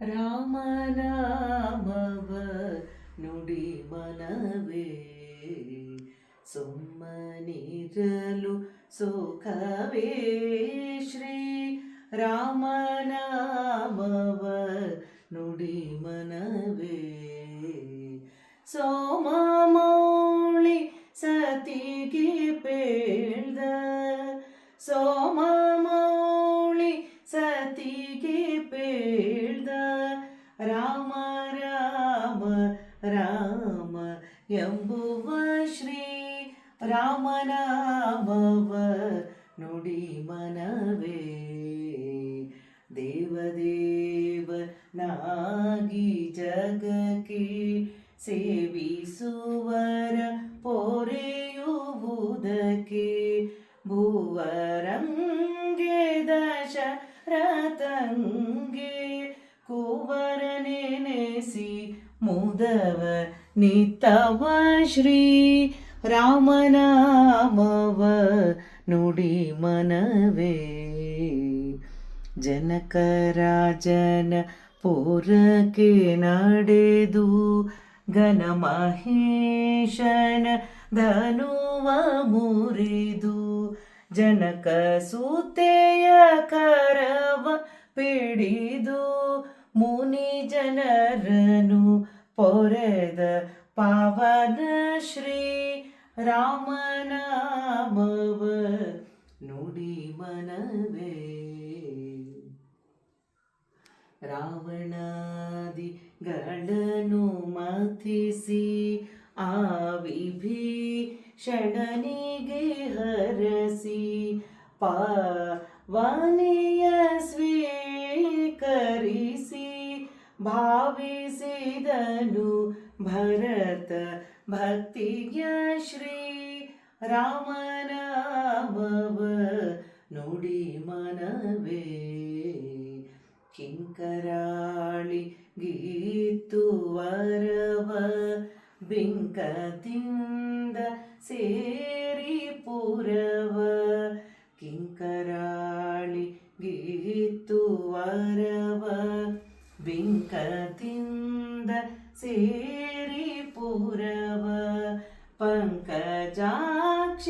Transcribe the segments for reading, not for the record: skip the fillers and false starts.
ರಾಮನಾಮವ ನುಡಿ ಮನವೇ ಸುಮ್ಮನಿರಲು ಸುಖವೇ ಶ್ರೀ ರಾಮನಾಮವ ನುಡಿ ಮನವೇ ಸೋಮಮೌಳಿ ಸತಿಗೆ ಪೇಳ್ದ ಸೋಮಮೌಳಿ ಸತಿಗೆ ಪೇಳ್ದ ರಾಮ ರಾಮ ರಾಮ ಎಂಬುವ ಶ್ರೀ ರಾಮನಾಮವ ನುಡಿ ಮನವೇ ದೇವದೇವನಾಗಿ ಜಗಕ್ಕೆ ಸೇವಿಸುವರ ಪೊರೆಯುವುದಕ್ಕೆ ಭುವರಂಗೆ ದಶರಥಂಗೆ ಕುವರ ನೆನೆಸಿ ಮುದವ ನಿತ್ತವ ಶ್ರೀ ರಾಮನಾಮವ ನುಡಿ ಮನವೇ ಜನಕರಾಜನ ಪುರಕ್ಕೆ ನಡೆದು ಘನ ಮಹೇಶನ ಧನುವ ಮುರಿದು ಜನಕ ಸೂತೆಯ ಕರವ ಪಿಡಿದು ಮುನಿ ಜನರನು ಪೊರೆದ ಪಾವನ ಶ್ರೀ ರಾಮನಾಮವ ನುಡಿ ಮನವೇ ರಾವಣಾದಿಗಳನ್ನು ಮಥಿಸಿ ಆ ವಿಭೀಷಣನಿಗೆ ಹರಸಿ ಪಾವನೆಯ ಸ್ವೀಕರಿಸಿ ಭಾವಿಸಿದನು ಭರತ ಭಕ್ತಿಯ ಶ್ರೀ ರಾಮನಾಮವ ನುಡಿ ಮನವೇ ಕಿಂಕರಾಳಿ ಗೀತು ವರವ ಬಿಂಕದಿಂದ ಸೇರಿ ಪುರವ ಕಿಂಕರಾಳಿ ಗೀತು ವರವ ಬಿಂಕದಿಂದ ಸೇರಿ ಪುರವ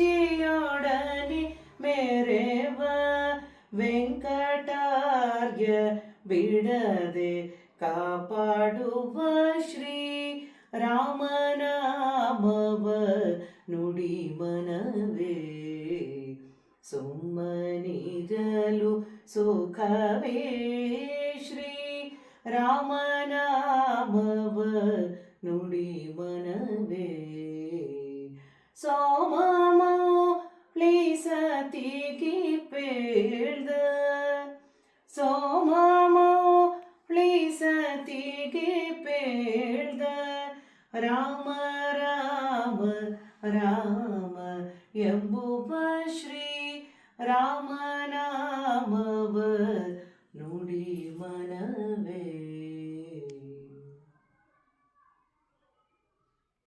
ಪಂಕಜಾಕ್ಷಿಯೊಡನೆ ಮೆರೆವ ವೆಂಕಟಾರ್ಯ ಬಿಡದೆ ಕಾಪಾಡುವ ಶ್ರೀ ರಾಮನಾಮವ ನುಡಿ ಮನವೇ ಸುಮ್ಮನಿರಲು ಸುಖವೇ ಶ್ರೀ ರಾಮನಾಮವ ನುಡಿ ಮನವೇ ಸೋಮಮೌಳಿ ಸತಿಗೆ ಪೇಳ್ದ ಸೋಮಮೌಳಿ ಸತಿಗೆ ಪೇಳ್ದ ರಾಮ ರಾಮ ರಾಮ ಎಂಬುವ ಶ್ರೀ ರಾಮನಾಮವ ನುಡಿ ಮನವೇ